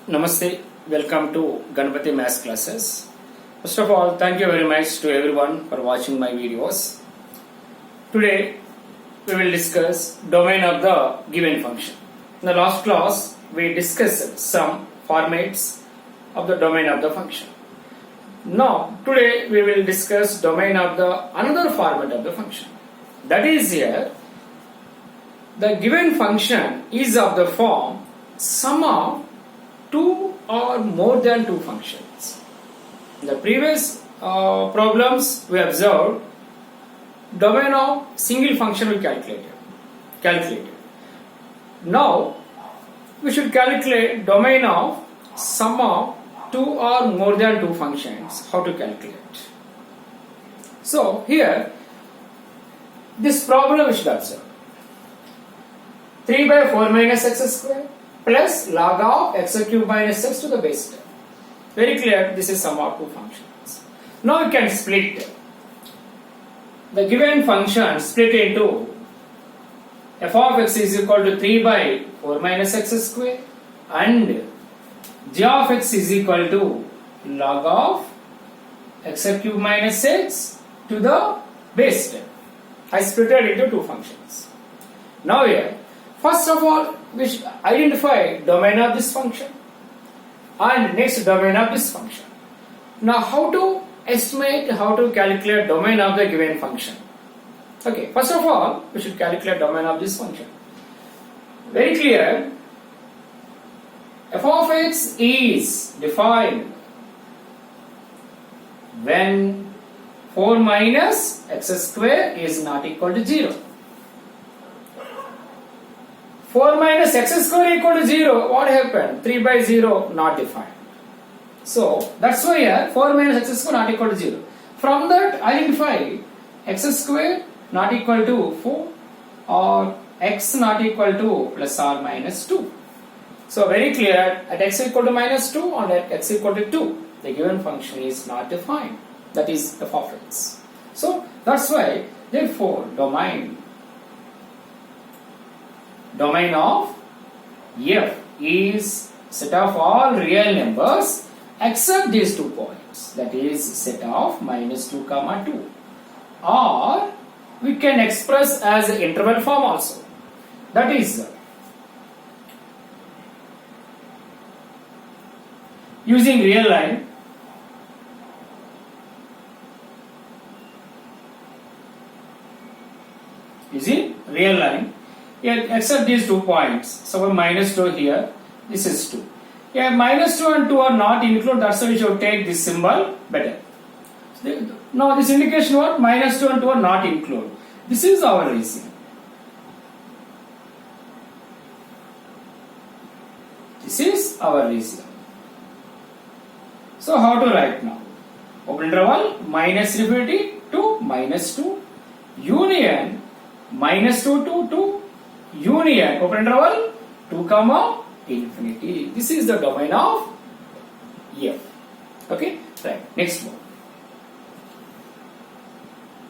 Namaste, welcome to Ganpati Maths classes. First of all, thank you very much to everyone for watching my videos. Today, we will discuss domain of the given function. In the last class, we discussed some formats of the domain of the function. Now, today we will discuss domain of the another format of the function. That is here, the given function is of the form sum of two or more than two functions. In the previous problems we observed domain of single function we calculated. Now we should calculate domain of sum of two or more than two functions. How to calculate? So here this problem we should observe 3 by 4 minus x square plus log of x cube minus x to the base 10. Very clear, this is sum of two functions. Now we can split the given function, split into f of x is equal to 3 by 4 minus x square and g of x is equal to log of x cube minus x to the base 10. I split it into two functions. Now here, first of all, we should identify domain of this function and next domain of this function. Now how to estimate, how to calculate domain of the given function? Okay, first of all, we should calculate domain of this function. Very clear, f of x is defined when 4 minus x square is not equal to 0. 4 minus x square equal to 0, what happened? 3 by 0 not defined. So that's why here 4 minus x square not equal to 0. From that identify x square not equal to 4 or x not equal to plus or minus 2. So very clear, at x equal to minus 2 and at x equal to 2, the given function is not defined. That is f of x. So that's why therefore domain of f is set of all real numbers except these 2 points, that is set of minus 2 comma 2, or we can express as interval form also, that is using real line yeah, except these 2 points. So minus 2 here, this is 2. Yeah, minus 2 and 2 are not included, that's why we should take this symbol better. Now this indication what? Minus 2 and 2 are not included. This is our reason. This is our reason. So how to write now? Open interval minus infinity to minus 2 union minus 2 to 2 union open interval 2 comma infinity. This is the domain of f. Okay, right. Next one.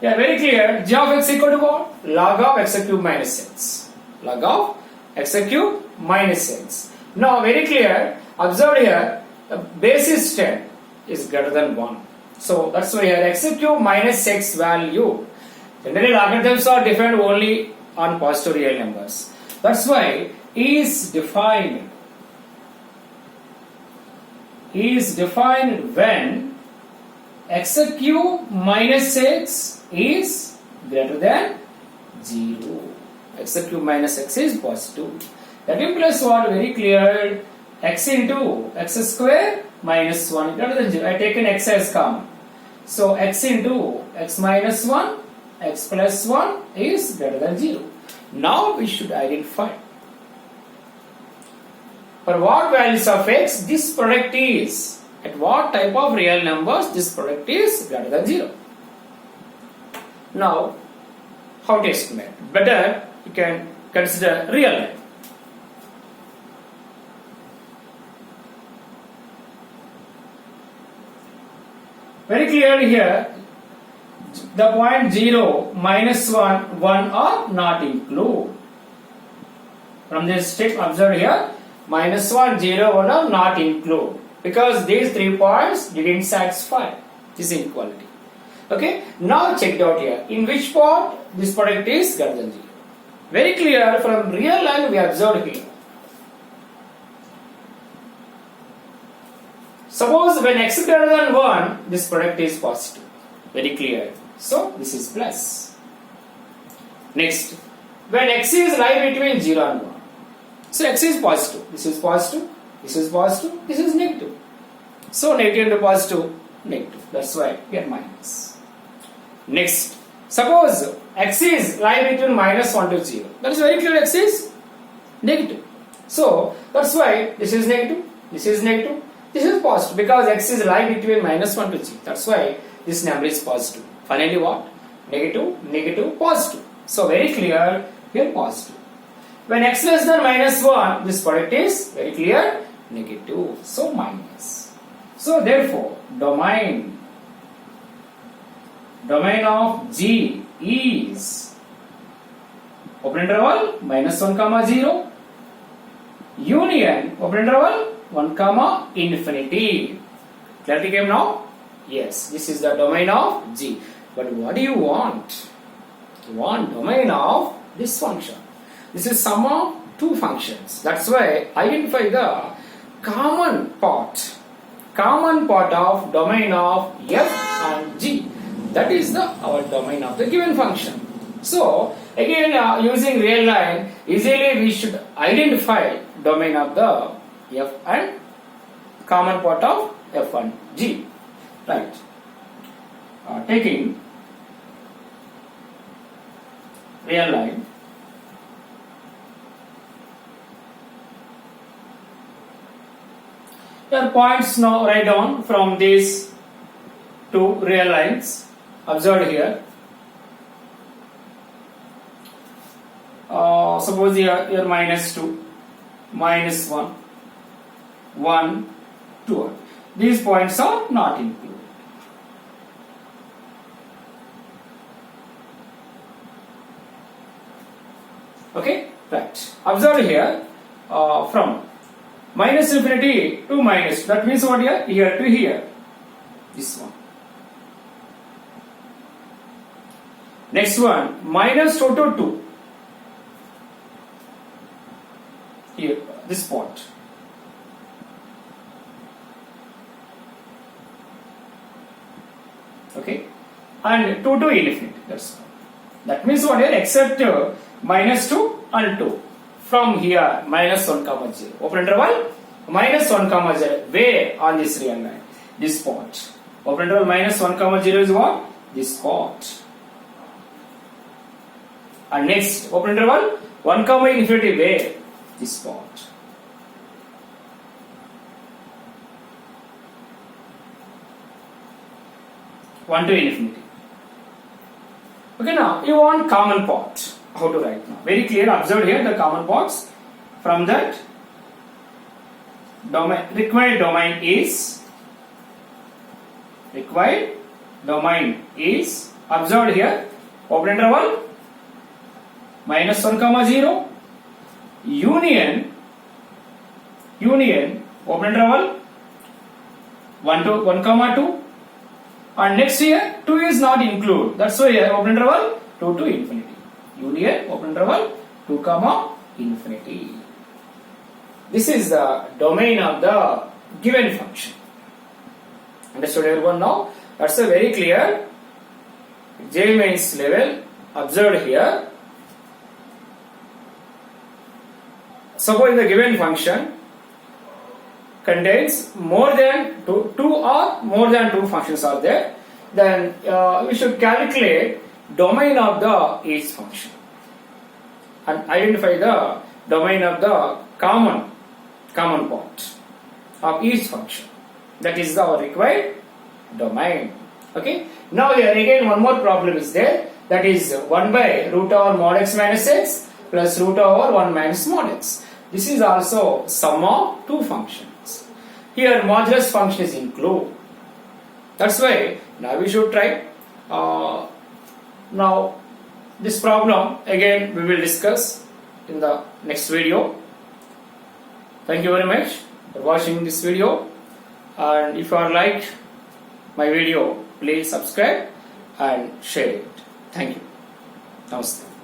Yeah, very clear. G of x equal to what? Log of x cube minus x. Log of x cube minus x. Now very clear. Observe here. The base is 10 is greater than 1. So that's why here x cube minus x value. Generally, logarithms are defined only on positive real numbers. That's why is defined when x cube minus x is greater than 0. X cube minus x is positive. That implies what? Very clear. X into x square minus 1 greater than 0. I have taken x as common. So x into x minus 1 x plus 1 is greater than 0. Now we should identify for what values of x this product is, at what type of real numbers this product is greater than 0. Now how to estimate? Better you can consider real line. Very clear here, the point 0, minus 1 are not included. From this step observed here, minus 1, 0, 1 are not include because these 3 points didn't satisfy this inequality. Okay, now check it out here. In which part this product is greater than 0? Very clear from real line we observed here. Suppose when x is greater than 1, this product is positive. Very clear. So this is plus. Next, when x is lie between 0 and 1. So x is positive. This is positive. This is positive. This is negative. So negative into positive, negative. That's why we are minus. Next, suppose x is lie between minus 1 to 0. That is very clear. X is negative. So that's why this is negative. This is negative. This is positive because x is lie between minus 1 to 0. That's why this number is positive. Finally what? Negative, negative, positive. So very clear here positive. When x less than minus 1, this product is very clear negative. So minus. So therefore domain of G is open interval minus 1 comma 0 union open interval 1 comma infinity. Clarity came now? Yes, this is the domain of G. But what do you want? You want domain of this function. This is sum of two functions. That's why identify the common part of domain of f and g. That is our domain of the given function. So again using real line, easily we should identify domain of the f and common part of f and g. Right. Taking real line, your points now write down from these two real lines observed here. Suppose here minus 2, minus 1, 1, 2. These points are not included. Okay, right. Observe here from minus infinity to minus. That means what here? Here to here. This one. Next one, minus 2 to 2. Here, this point. Okay, and 2 to infinity. That means what here? Except minus 2 and 2. From here, minus 1 comma 0. Open interval, minus 1 comma 0. Where on this real line? This point. Open interval minus 1 comma 0 is what? This point. And next, open interval 1 comma infinity. Where? This point. One to infinity. Okay, now you want common part. How to write now? Very clear. Observe here the common parts. From that, required domain is observed here. Open interval minus 1 comma 0 union open interval 1 to 1 comma 2. And next here 2 is not included. That's why here open interval 2 to infinity. Union open interval 2 comma infinity. This is the domain of the given function. Understood everyone now? That's a very clear J mains level observed here. Suppose the given function contains more than two or more than two functions are there, then we should calculate domain of the each function and identify the domain of the common part of each function. That is our required domain. Okay. Now here again one more problem is there. That is 1 by root over mod x minus x plus root over 1 minus mod x. This is also sum of two functions. Here modulus function is included. That's why now we should try. Now this problem again we will discuss in the next video. Thank you very much for watching this video, and if you are liked my video, please subscribe and share it. Thank you. Namaste.